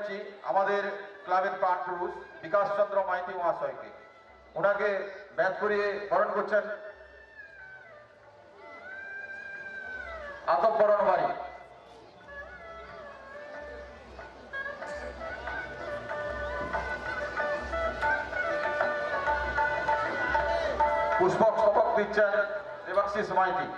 নিচ্ছি আমাদের ক্লাবের প্রাণ পুরুষ বিকাশ চন্দ্র মাইতি মহাশয়কে। ওনাকে ব্যাচ করিয়ে বরণ করছেন আতপ বরণ বাড়ি। পুষ্পক স্তবক দিচ্ছেন দেবাশিস মাইতি।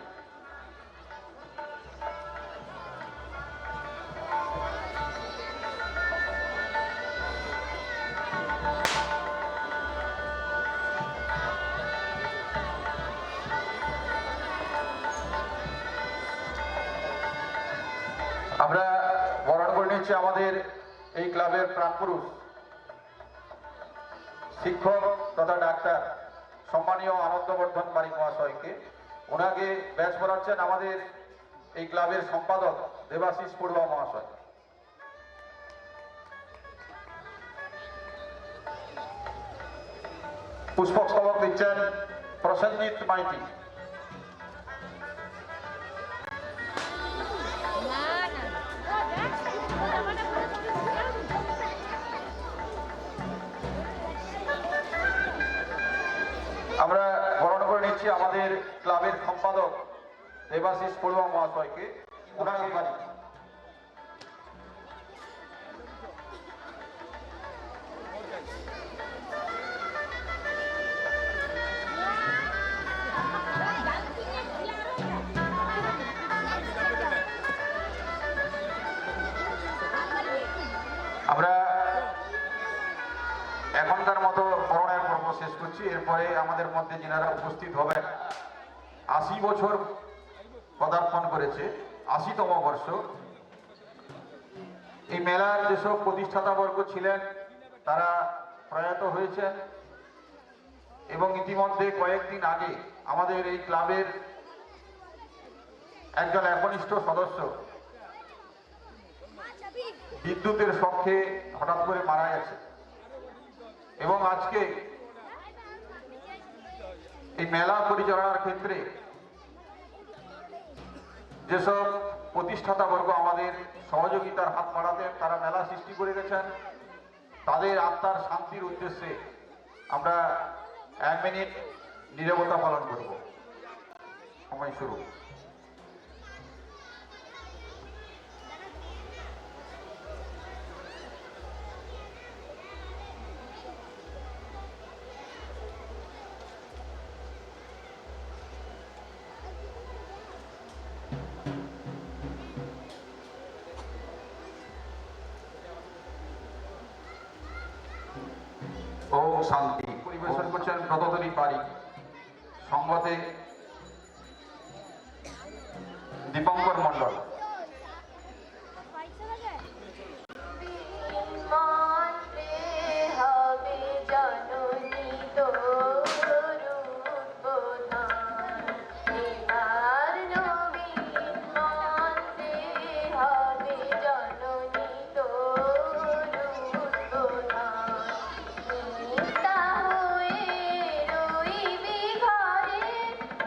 আমরা বরণ করে নিচ্ছি আমাদের এই ক্লাবের প্রাণপুরুষ শিক্ষক তথা ডাক্তার সম্মানীয় আনন্দবর্ধন বারিক মহাশয়কে। ওনাকে ব্যাচ করাচ্ছেন আমাদের এই ক্লাবের সম্পাদক দেবাশিস পড়ুয়া মহাশয়। পুষ্পক স্তবক দিচ্ছেন প্রসেনজিৎ মাইতি। আমরা বরণ করে নিচ্ছি আমাদের ক্লাবের সম্পাদক দেবাশিস পড়ুয়া মহাশয়কে। ওনাকে বাড়ি আমরা এখনকার মতো করোনার পর্ব শেষ করছি। এরপরে আমাদের মধ্যে যারা উপস্থিত হবেন ৮০ বছর পদার্পণ করেছে, ৮০তম বর্ষ। এই মেলার যেসব প্রতিষ্ঠাতাবর্গ ছিলেন তারা প্রয়াত হয়েছেন এবং ইতিমধ্যে কয়েকদিন আগে আমাদের এই ক্লাবের একজন একনিষ্ঠ সদস্য বিদ্যুতের শখে হঠাৎ করে মারা গেছে এবং আজকে এই মেলা পরিচালনার ক্ষেত্রে যেসব প্রতিষ্ঠাতাবর্গ আমাদের সহযোগিতার হাত বাড়াতেন তারা মেলা সৃষ্টি করে গেছেন, তাদের আত্মার শান্তির উদ্দেশ্যে আমরা 1 মিনিট নীরবতা পালন করব। সময় শুরু। ও শান্তি পরিবেশন করছেন ব্রততরী পারি, সঙ্গতে দীপঙ্কর মণ্ডল।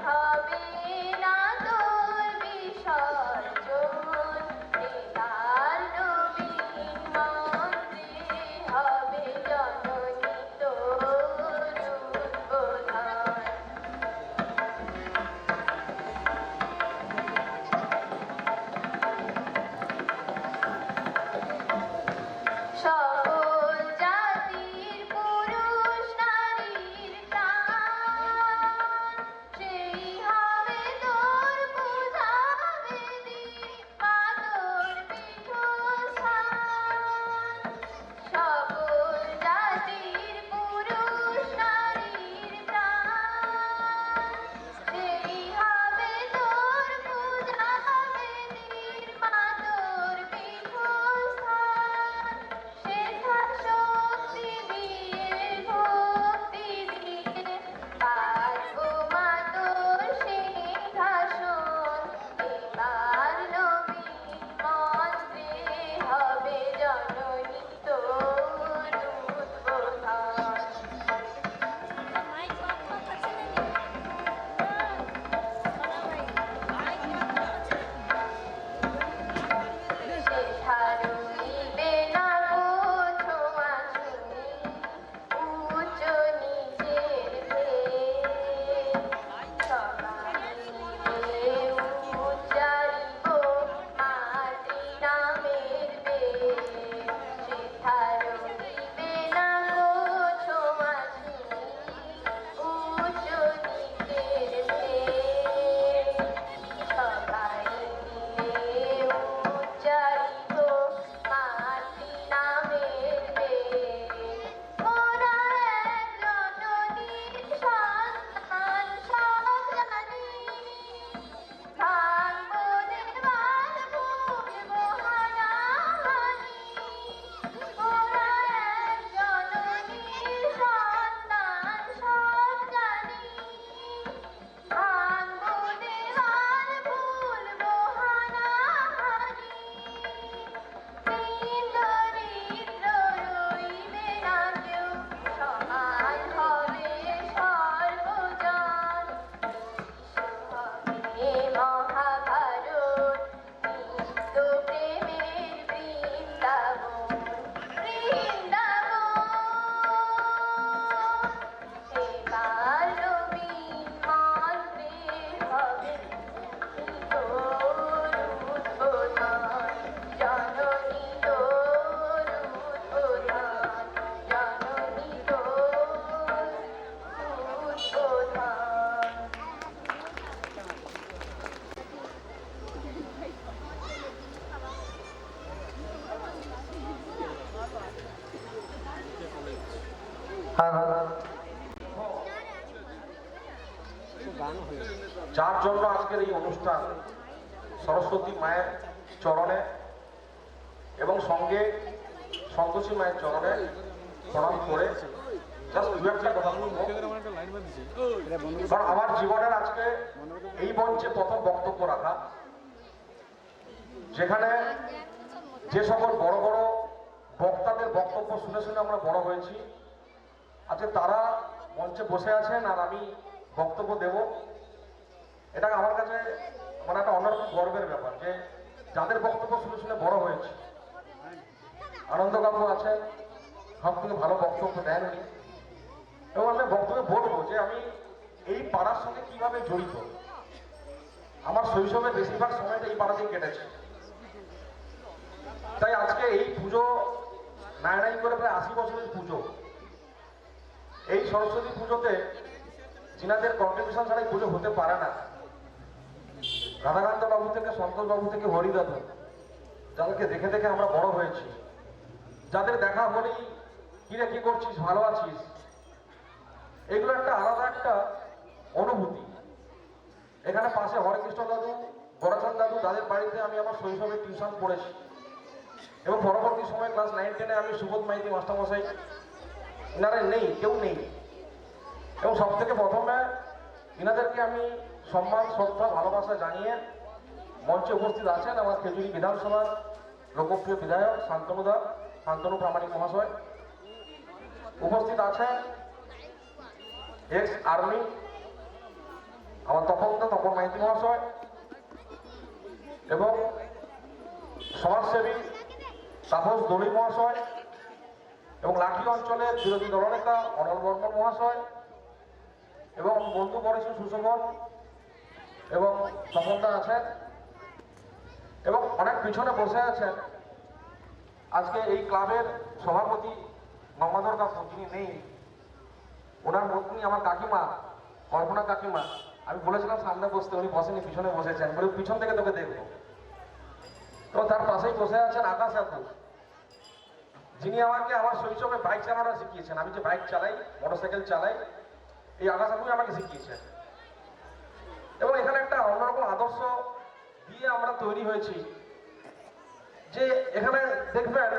হবে না তোর বিসর্জন। যার জন্য আজকের এই অনুষ্ঠান, সরস্বতী মায়ের চরণে এবং সঙ্গে সন্তোষী মায়ের চরণে প্রণাম করে জাস্ট দু একটা কথা বলবো। কারণ আমার জীবনের আজকে এই মঞ্চে প্রথম বক্তব্য রাখা, যেখানে যে সকল বড় বড় বক্তাদের বক্তব্য শুনে শুনে আমরা বড় হয়েছি, আজকে তারা মঞ্চে বসে আছেন আর আমি বক্তব্য দেব। এটা আমার কাছে মানে একটা অন্যরকম গর্বের ব্যাপার যে যাদের বক্তব্য শুনে শুনে বড় হয়েছে। আনন্দবাবু আছেন, সব থেকে ভালো বক্তব্য দেন উনি, এবং আমি বক্তব্যে বলবো যে আমি এই পাড়ার সঙ্গে কিভাবে জড়িত। আমার শৈশবের বেশিরভাগ সময়টা এই পাড়াতেই কেটেছে। তাই আজকে এই পুজো নাই করে প্রায় 80 বছরের পুজো, এই সরস্বতী পুজোতে যিনাদের কন্ট্রিবিউশন ছাড়াই পুজো হতে পারে না। রাধাকান্ত বাবু থেকে সন্তোষ বাবু থেকে হরিদাদু, যাদেরকে দেখে দেখে আমরা বড় হয়েছি, যাদের দেখা হলেই কিরে কি করছিস, ভালো আছিস, এগুলো একটা আলাদা একটা অনুভূতি। এখানে পাশে হরেকৃষ্ণ দাদু, বরাচন্দ দাদু, তাদের বাড়িতে আমি আমার শৈশবে টিউশন পড়েছি এবং পরবর্তী সময় ক্লাস 9-10-এ আমি সুবোধ মাইতি মাস্টারমশাই, এনারা নেই, কেউ নেই। এবং সব থেকে প্রথমে এনাদেরকে আমি সম্মান, শ্রদ্ধা, ভালোবাসা জানিয়ে মঞ্চে উপস্থিত আছেন আমার খেজুরি বিধানসভার লোকপ্রিয় বিধায়ক শান্তনু প্রামাণিক মহাশয়, উপস্থিত আছেন এক্স আর্মি আমার তপন মাইতি মহাশয়, এবং সমাজসেবী তাপস দোলী মহাশয়, এবং লাঠি অঞ্চলের বিরোধী দলনেতা অনল বর্মন মহাশয়, এবং বন্ধু পরেশ সুশোভন এবং তপনদা আছেন, এবং অনেক পিছনে বসে আছেন আজকে এই ক্লাবের সভাপতি গঙ্গাধর কাকু, যিনি নেই, ওনার পত্নী আমার কাকিমা কল্পনা কাকিমা। আমি বলেছিলাম সামনে বসতে, উনি বসেনি, পিছনে বসেছেন, বলে পিছন থেকে তোকে দেখবো। তো তার পাশেই বসে আছেন আকাশ কাকু, যিনি আমাকে আমার শৈশবে বাইক চালানো শিখিয়েছেন। আমি যে বাইক চালাই, মোটরসাইকেল চালাই, এই আকাশ কাকুই আমাকে শিখিয়েছেন। এবং এখানে একটা অন্যরকম আদর্শ দিয়ে আমরা তৈরি হয়েছি যে এখানে দেখবেন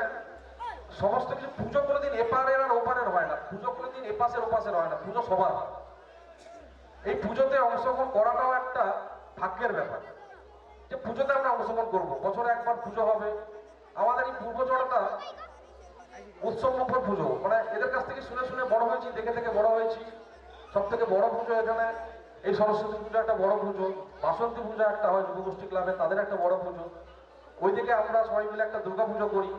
সমস্ত কিছু পুজো কোনোদিন এপারের আর ওপারের হয় না, পুজো কোনোদিন এপাশের ওপাশের হয় না, পুজো সবার। এই পুজোতে অংশগ্রহণ করাটাও একটা ভাগ্যের ব্যাপার যে পুজোতে আমরা অংশগ্রহণ করবো। বছরে একবার পুজো হবে। আমাদের এই পূর্বচড়াটা উৎসবমুখর পুজো, মানে এদের কাছ থেকে শুনে শুনে বড় হয়েছি, দেখে দেখে বড় হয়েছি। সব থেকে বড় পুজো এখানে এই সরস্বতী পুজো একটা বড় পুজো, বাসন্তী পুজো একটা হয় যুবগোষ্ঠী ক্লাবে, তাদের একটা বড় পুজো। ওইদিকে আমরা সবাই মিলে একটা দুর্গা পুজো করি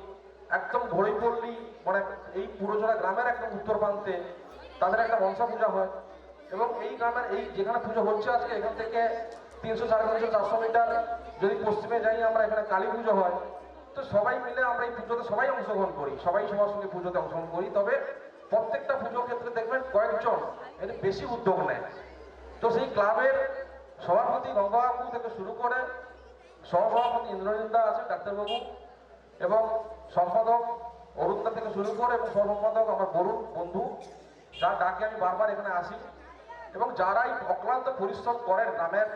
একদম ঘড়িপল্লী, মানে এই পুরোজোড়া গ্রামের একদম উত্তর প্রান্তে তাদের একটা মনসা পূজা হয়। এবং এই গ্রামের এই যেখানে পুজো হচ্ছে আজকে, এখান থেকে 300-350-400 মিটার যদি পশ্চিমে যাই আমরা, এখানে কালী পুজো হয়। তো সবাই মিলে আমরা এই পুজোতে সবাই অংশগ্রহণ করি, সবাই সবার সঙ্গে পুজোতে অংশগ্রহণ করি। তবে প্রত্যেকটা পুজোর ক্ষেত্রে দেখবেন কয়েকজন এতে বেশি উদ্যোগ নেয়। তো সেই ক্লাবের সভাপতি গঙ্গাবাবু থেকে শুরু করে সহসভাপতি ইন্দ্রজিৎদা আছে ডাক্তারবাবু, এবং সম্পাদক অরুণদা থেকে শুরু করে, এবং সহসম্পাদক আমার বরুণ বন্ধু, যার ডাকে আমি বারবার এখানে আসি, এবং যারাই অক্লান্ত পরিশ্রম করেন গ্রামের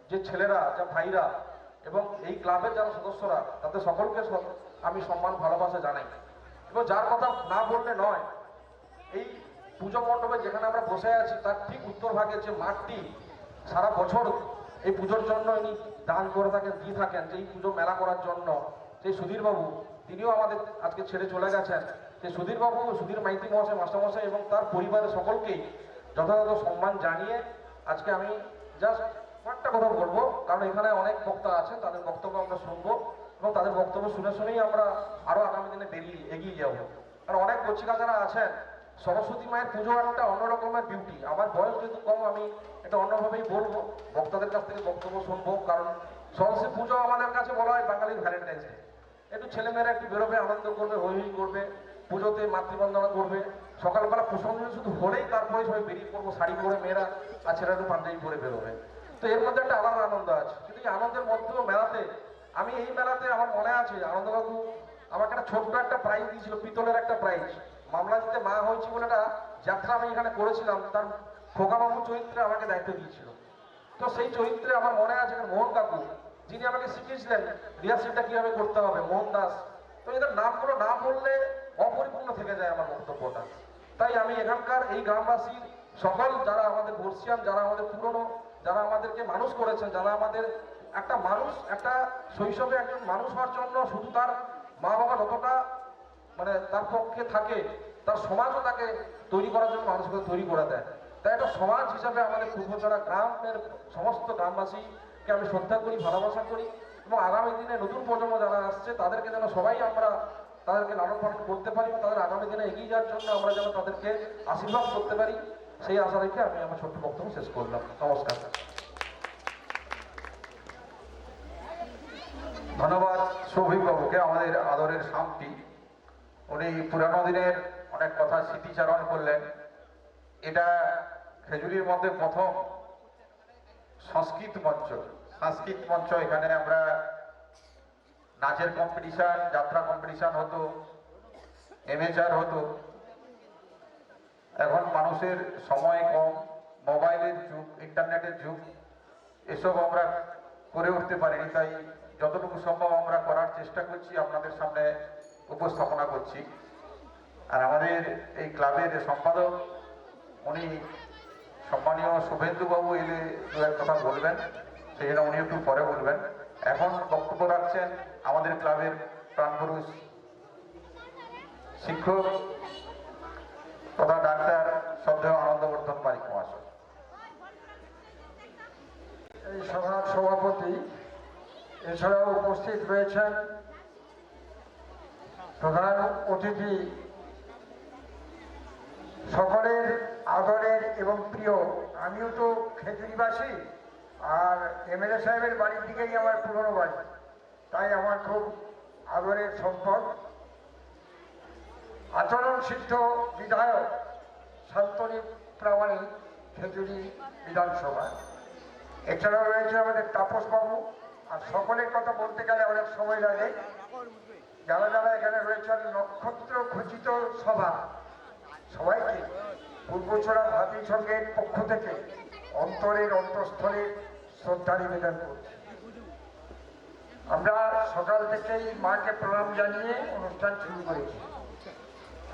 যে ছেলেরা, যা ভাইরা, এবং এই ক্লাবের যারা সদস্যরা, তাদের সকলকে আমি সম্মান ভালোবাসা জানাই। এবং যার কথা না বললে নয়, এই পুজো মণ্ডপে যেখানে আমরা বসে আছি তার ঠিক উত্তর ভাগে যে মাঠটি সারা বছর এই পুজোর জন্য ইনি দান করে থাকেন, দিয়ে থাকেন, যে এই পুজো মেলা করার জন্য, সেই সুধীরবাবু, তিনিও আমাদের আজকে ছেড়ে চলে গেছেন। সেই সুধীরবাবু, সুধীর মাইতি মহাশয়, মাস্টারমশাই এবং তার পরিবারের সকলকেই যথাযথ সম্মান জানিয়ে আজকে আমি জাস্ট একটা কথা বলবো, কারণ এখানে অনেক বক্তা আছেন, তাদের বক্তব্য আমরা শুনবো, এবং তাদের বক্তব্য শুনে শুনেই আমরা আরো আগামী দিনে এগিয়ে যাবো। কারণ অনেক কচিকা যারা আছেন, সরস্বতী মায়ের পুজো একটা অন্য রকমের বিউটি। আমার বয়স যেহেতু কম, আমি এটা অন্যভাবেই বলবো, বক্তাদের কাছ থেকে বক্তব্য শুনবো। কারণ সরস্বতী পুজো আমাদের কাছে বলা হয় বাঙালির ভ্যালেন্টাইন্স ডে। একটু ছেলেমেয়েরা একটু বেরোবে, আনন্দ করবে, হই হই করবে, পুজোতে মাতৃবন্দনা করবে, সকালবেলা পুষ্পাঞ্জলি শুধু হলেই তারপরে সবাই বেরিয়ে পড়বো শাড়ি পরে, মেয়েরা আর ছেলেরা একটু পাঞ্জাবি পরে বেরোবে। তো এর মধ্যে একটা আলাদা আনন্দ আছে। কিন্তু এই আনন্দের মধ্যেও মেলাতে, আমি এই মেলাতে আমার মনে আছে আনন্দবাবু আমাকে একটা ছোট্ট একটা প্রাইজ দিয়েছিল, পিতলের একটা প্রাইজ। মামলা দিতে মা হয়েছি বলে একটা যাত্রা আমি এখানে করেছিলাম, তার খোকাবাবু চরিত্রে আমাকে দায়িত্ব দিয়েছিল। তো তো সেই চরিত্রে আমার মনে আছে মোহন কাকু, যিনি আমাকে শিখিয়েছিলেন রিহার্সেলটা কিভাবে করতে হবে, মোহন দাস। তো এদের নামগুলো না বললে অপরিপূর্ণ থেকে যায় আমার বক্তব্যটা। তাই আমি এখানকার এই গ্রামবাসীর সকল যারা আমাদের বর্ষিয়ান, যারা আমাদের পুরনো, যারা আমাদেরকে মানুষ করেছেন, যারা আমাদের একটা মানুষ, একটা শৈশবে একজন মানুষ হওয়ার জন্য শুধু তার মা বাবা যতটা মানে তার পক্ষে থাকে, তার সমাজও তাকে তৈরি করার জন্য মানুষকে তৈরি করে দেয়। তাই একটা সমাজ হিসাবে আমাদের পূর্বচড়া গ্রামের সমস্ত গ্রামবাসীকে আমি শ্রদ্ধা করি, ভালোবাসা করি, এবং আগামী দিনে নতুন প্রজন্ম যারা আসছে তাদেরকে যেন সবাই আমরা তাদেরকে লালন পালন করতে পারি, তাদের আগামী দিনে এগিয়ে যাওয়ার জন্য আমরা যেন তাদেরকে আশীর্বাদ করতে পারি, সেই আশা রেখে আমি আমার ছোট্ট বক্তব্য শেষ করলাম। নমস্কার। ধন্যবাদ সৌভিক বাবুকে, আমাদের আদরের শান্তি। উনি পুরানো দিনের অনেক কথা স্মৃতিচারণ করলেন। এটা খেজুরির মধ্যে প্রথম সংস্কৃত মঞ্চ। এখানে আমরা নাচের কম্পিটিশন, যাত্রা কম্পিটিশন হতো, এমেচার হতো। এখন মানুষের সময় কম, মোবাইলের যুগ, ইন্টারনেটের যুগ, এসব আমরা করে উঠতে পারিনি। তাই যতটুকু সম্ভব আমরা করার চেষ্টা করছি, আপনাদের সামনে উপস্থাপনা করছি। আর আমাদের এই ক্লাবের সম্পাদক, উনি সম্মানীয় শুভেন্দুবাবু এলে দু এক কথা বলবেন, সেই জন্য উনি একটু পরে বলবেন। এখন বক্তব্য রাখছেন আমাদের ক্লাবের প্রাণপুরুষ শিক্ষক তথা ডাক্তার শ্রদ্ধেয় আনন্দবর্ধন বারিক মহাশয়। এই সভার সভাপতি, এছাড়াও উপস্থিত রয়েছেন প্রধান অতিথি, সকলের আদরের এবং প্রিয়। আমিও তো খেজুরিবাসী, আর এমএলএ সাহেবের বাড়ির দিকেই আমার পুরনো বাড়ি, তাই আমার খুব আদরের সম্পদ আচরণ সিদ্ধ বিধায়ক শান্তনী প্রামাণিক, খেজুরি বিধানসভা। এছাড়াও রয়েছে আমাদের তাপসবাবু। আর সকলের কথা বলতে গেলে অনেক সময় লাগে। যারা যারা এখানে রয়েছেন, নক্ষত্র খচিত সভা, সবাইকে পূর্বচড়া ভাবি সংঘের পক্ষ থেকে অন্তরের অন্তঃস্থলে শ্রদ্ধা নিবেদন করছি। আমরা সকাল থেকেই মাকে প্রণাম জানিয়ে অনুষ্ঠান শুরু করেছি।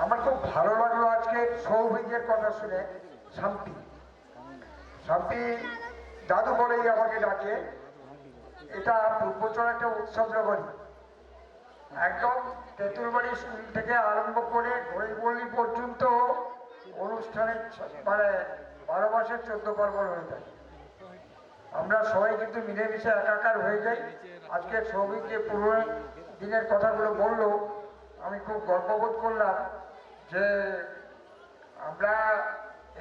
আমার খুব ভালো লাগলো আজকে সৌভিকের কথা শুনে। শান্তি দাদু বলেই আমাকে ডাকে। এটা পূর্বচড়া একটা উৎসব নগরী। একদম তেঁতুলবাড়ি স্কুল থেকে আরম্ভ করে গরিবল্লী পর্যন্ত অনুষ্ঠানের মানে 12 মাসের 14 পার্বণ হয়ে থাকে। আমরা সবাই কিন্তু মিলেমিশে একাকার হয়ে যাই। আজকে সৌভিক যে পুরনো দিনের কথাগুলো বললো, আমি খুব গর্ববোধ করলাম যে আমরা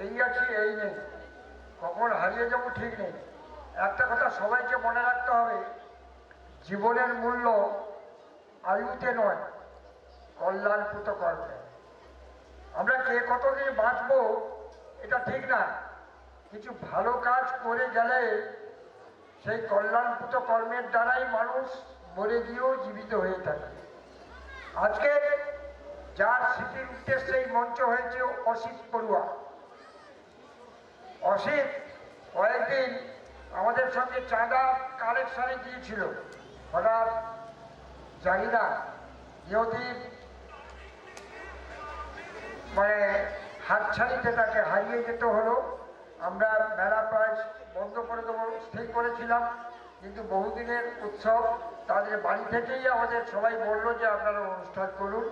এই আছি এই নেই, কখন হারিয়ে যাবো ঠিক নেই। একটা কথা সবাইকে মনে রাখতে হবে, জীবনের মূল্য আয়ুতে নয়, কল্যাণপুত কর্মে। আমরা কে কতদিন বাঁচবো এটা ঠিক না, কিছু ভালো কাজ করে গেলে সেই কল্যাণপুত কর্মের দ্বারাই মানুষ মরে গিয়েও জীবিত হয়ে থাকে। আজকে যার স্মৃতির উদ্দেশ্যে এই মঞ্চ হয়েছে অসিত পড়ুয়া। অসিত কয়েকদিন আমাদের সঙ্গে চাঁদা কালেকশনে গিয়েছিল। হঠাৎ জানি না ইহদিন মানে হাতছানিতে তাকে হারিয়ে যেতে হলো। আমরা মেলা প্রায় বন্ধ করে দেবো স্থির করেছিলাম, কিন্তু বহুদিনের উৎসব, তাদের বাড়ি থেকেই আমাদের সবাই বললো যে আপনারা অনুষ্ঠান করুন।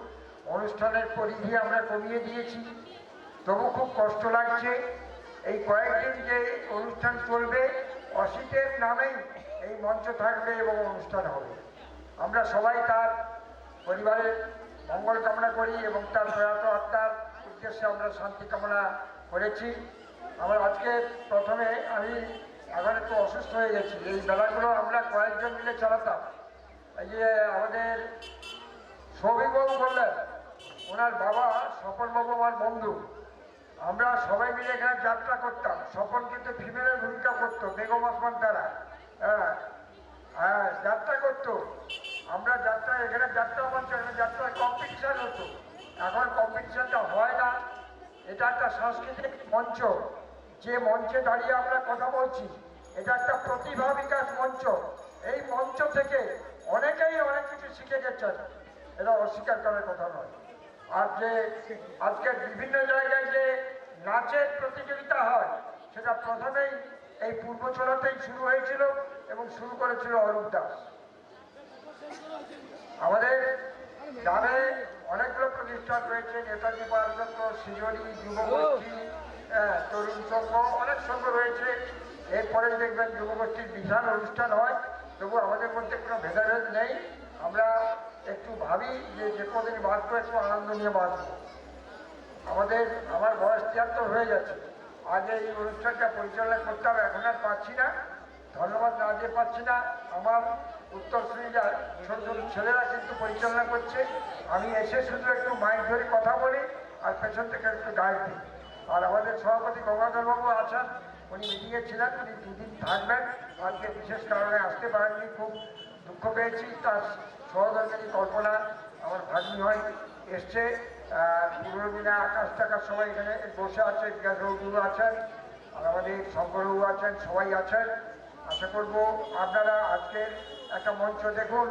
অনুষ্ঠানের পরিধি আমরা কমিয়ে দিয়েছি, তবু খুব কষ্ট লাগছে। এই কয়েকদিন যে অনুষ্ঠান চলবে, অসিতের নামেই এই মঞ্চ থাকবে এবং অনুষ্ঠান হবে। আমরা সবাই তার পরিবারের মঙ্গল কামনা করি এবং তার প্রয়াত আত্মার উদ্দেশ্যে আমরা শান্তি কামনা করেছি। আমার আজকে প্রথমে আমি এখন একটু অসুস্থ হয়ে গেছি। এই বেলাগুলো আমরা কয়েকজন মিলে চালাতাম। এই যে আমাদের সৌভিকবাবু বললেন, ওনার বাবা স্বপনবাবু আমার বন্ধু। আমরা সবাই মিলে এখানে যাত্রা করতাম। স্বপন কিন্তু ফিমেলের ভূমিকা করতো, বেগম আসমান তারা। হ্যাঁ, যাত্রা করতো। আমরা এখানে যাত্রা মঞ্চ, এখানে যাত্রার কম্পিটিশান হতো। এখন কম্পিটিশানটা হয় না। এটা একটা সাংস্কৃতিক মঞ্চ, যে মঞ্চে দাঁড়িয়ে আমরা কথা বলছি, এটা একটা প্রতিভা বিকাশ মঞ্চ। এই মঞ্চ থেকে অনেকেই অনেক কিছু শিখে গেছেন, এটা অস্বীকার করার কথা নয়। আর যে আজকের বিভিন্ন জায়গায় যে নাচের প্রতিযোগিতা হয়, সেটা প্রথমেই এই পূর্বচলাতেই শুরু হয়েছিল এবং শুরু করেছিল অরূপ দাস। আমাদের গ্রামে অনেকগুলো প্রতিষ্ঠান রয়েছে, নেতাজি বালচন্দ্র, সৃজনী, যুবগোষ্ঠী, তরুণ সংঘ, অনেক সংঘ রয়েছে। এরপরে দেখবেন যুবগোষ্ঠীর বিশাল অনুষ্ঠান হয়, তবু আমাদের মধ্যে কোনো ভেদাভেদ নেই। আমরা একটু ভাবি যে কদিন বাঁচবো একটু আনন্দ নিয়ে বাঁচবো। আমার বয়স 73 হয়ে গেছে। আজ এই অনুষ্ঠানটা পরিচালনা করতে হবে, এখন আর পাচ্ছি না, ধন্যবাদ না দিয়ে পাচ্ছি না। আমার উত্তরসূরিরা ছোট ছোট ছেলেরা কিন্তু পরিচালনা করছে। আমি এসে শুধু একটু মাইক ধরে কথা বলি আর পেছন থেকে একটু গাইড দিই। আর আমাদের সভাপতি গঙ্গাধরবাবু আছেন, উনি মিটিংয়ে ছিলেন, উনি 2 দিন থাকবেন। আজকে বিশেষ কারণে আসতে পারেননি, খুব দুঃখ পেয়েছি। তার সহধর্মিনী কল্পনা আমার ভাগ্নি হয়, এসছে। পুরো দিনে আকাশ টাকার সবাই এখানে বসে আছে, বিকাশবাবু আছেন, আর আমাদের শঙ্করবাবু আছেন, সবাই আছেন। আশা করবো আপনারা আজকের একটা মঞ্চ দেখুন,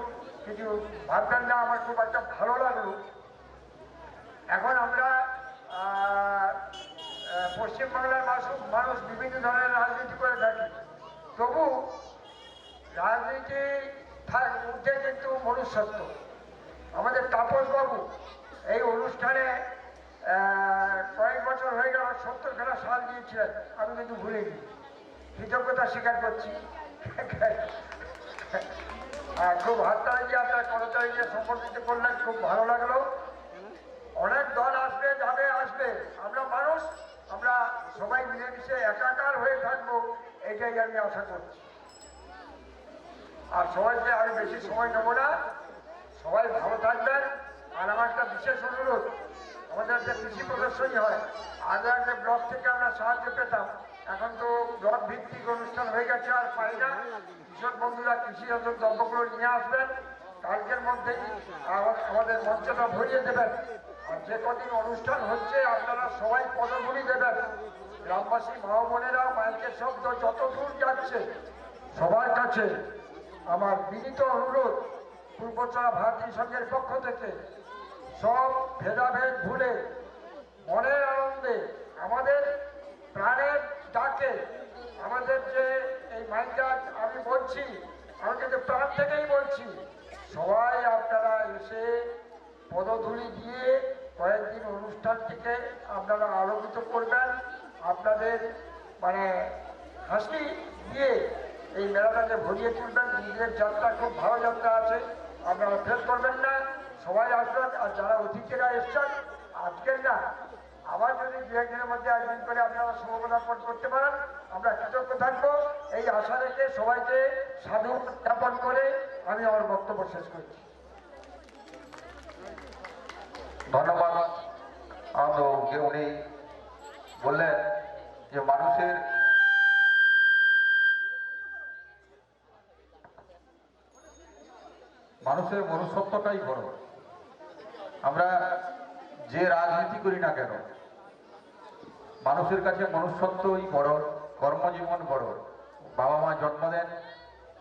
কিছু ভাববেন না। আমার খুব একটা ভালো লাগলো। এখন আমরা পশ্চিমবাংলার মানুষ বিভিন্ন ধরনের রাজনীতি করে থাকি, তবু রাজনীতি উঠে কিন্তু মনুষ্যত্ব। আমাদের তাপসবাবু এই অনুষ্ঠানে কয়েক বছর হয়ে গেল 70খানা সাল দিয়েছিলেন, আমি কিন্তু ভুলিনি, কৃতজ্ঞতা স্বীকার করছি। খুব হাততালি দিয়ে আপনার করতালি দিয়ে সম্পর্কিত করলেন, খুব ভালো লাগলো। অনেক দল আসবে, যাবে, আসবে, আমরা মানুষ, আমরা সবাই মিলেমিশে একাকার হয়ে থাকবো, এটাই আমি আশা করছি। আর সবাইকে আমি বেশি সময় নেবো না, সবাই ভালো থাকবেন। আর আমার একটা বিশেষ অনুরোধ, আমাদের একটা কৃষি প্রদর্শনী হয়, আগে আগে ব্লক থেকে আমরা সাহায্য পেতাম, এখন তো ব্লক ভিত্তিক অনুষ্ঠান হয়ে গেছে, আর পাই না। কৃষক বন্ধুরা কৃষিজাত দ্রব্যগুলো নিয়ে আসবেন, কালকের মধ্যেই আমাদের মঞ্চটা ভরিয়ে দেবেন। আর যে কদিন অনুষ্ঠান হচ্ছে আপনারা সবাই পদগুলি দেবেন। গ্রামবাসী মা বোনেরা মাইকের শব্দ যত দূর যাচ্ছে, সবার কাছে আমার বিনীত অনুরোধ, পূর্বচলা ভারতী সংঘের পক্ষ থেকে সব ভেদাভেদ ভুলে মনের আনন্দে, আমাদের প্রাণের ডাকে, আমাদের যে এই মাইকটা আমি বলছি, আমি কিন্তু প্রাণ থেকেই বলছি, সবাই আপনারা এসে পদধূলি দিয়ে কয়েকদিন অনুষ্ঠানটিকে আপনারা আলোকিত করবেন। আপনাদের মানে হাসি দিয়ে এই মেলাটাকে ভরিয়ে তুলবেন। নিজের যাত্রা খুব ভালো যাত্রা আছে, আপনারা ফেল করবেন না, সবাই আসবেন। আর যারা অতিথিরা এসছেন আজকের না, আবার যদি 2 একদিনের মধ্যে একদিন করে আপনারা শুভপদার্পণ করতে পারেন, আমরা কৃতজ্ঞ থাকবো। এই আশা রেখে সবাইকে সাধু জ্ঞাপন করে আমি আমার বক্তব্য শেষ করছি। ধন্যবাদ। আনন্দকে উনি বললেন যে মানুষের মনুষ্যত্বটাই বড়। আমরা যে রাজনীতি করি না কেন, মানুষের কাছে মনুষ্যত্বই বড়, কর্মজীবন বড়। বাবা মা জন্ম দেন,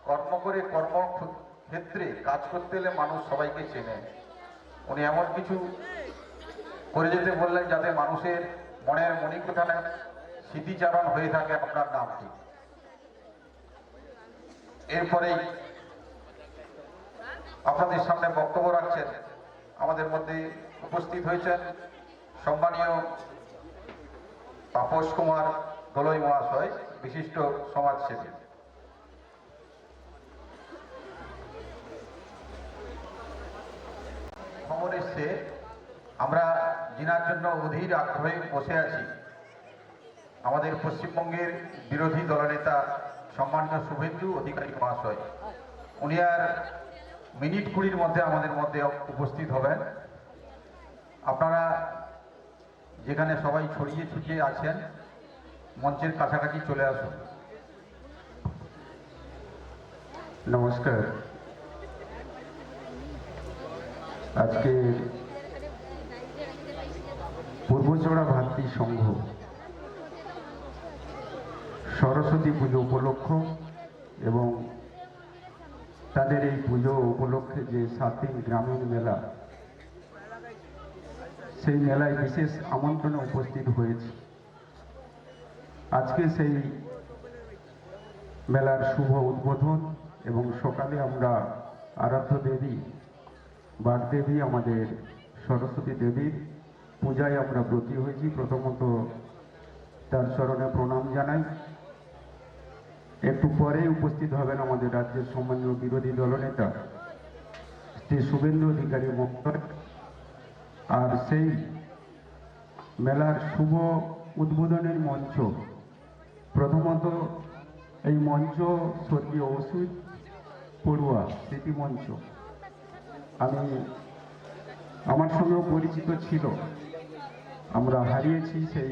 কর্ম করে কর্মক্ষেত্রে কাজ করতে এলে মানুষ সবাইকে চেনে। উনি এমন কিছু করে যেতে বললেন যাতে মানুষের মনের মণিকোঠানে স্মৃতিচারণ হয়ে থাকে আপনার নামটি। এরপরেই আপনাদের সামনে বক্তব্য রাখছেন, আমাদের মধ্যে উপস্থিত হয়েছেন সম্মানীয় তাপস কুমার দলুই মহাশয়, বিশিষ্ট সমাজসেবী। খবর এসছে, আমরা জিনার জন্য অধীর আগ্রহে বসে আছি। আমাদের পশ্চিমবঙ্গের বিরোধী দলনেতা সম্মানীয় শুভেন্দু অধিকারী মহাশয়, উনি আর মিনিট 20-র মধ্যে আমাদের মধ্যে উপস্থিত হবেন। আপনারা যেখানে সবাই ছড়িয়ে ছিটিয়ে আছেন, মঞ্চের কাছাকাছি চলে আসুন। নমস্কার। আজকে পূর্বচড়া ভাতৃ সংঘ সরস্বতী পুজো উপলক্ষ এবং তাদের এই পুজো উপলক্ষে যে 7 দিন গ্রামীণ মেলা, সেই মেলায় বিশেষ আমন্ত্রণে উপস্থিত হয়েছে। আজকে সেই মেলার শুভ উদ্বোধন এবং সকালে আমরা আরাধ্য দেবী বাগদেবী আমাদের সরস্বতী দেবীর পূজায় আমরা ব্রতী হয়েছি। প্রথমত তার চরণে প্রণাম জানাই। একটু পরেই উপস্থিত হবেন আমাদের রাজ্যের সম্মানীয় বিরোধী দলনেতা শ্রী শুভেন্দু অধিকারী মহোদয়। আর সেই মেলার শুভ উদ্বোধনের মঞ্চ, প্রথমত এই মঞ্চ স্বর্গীয় অসিত পড়ুয়া স্মৃতি মঞ্চ। আমার সঙ্গেও পরিচিত ছিল, আমরা হারিয়েছি সেই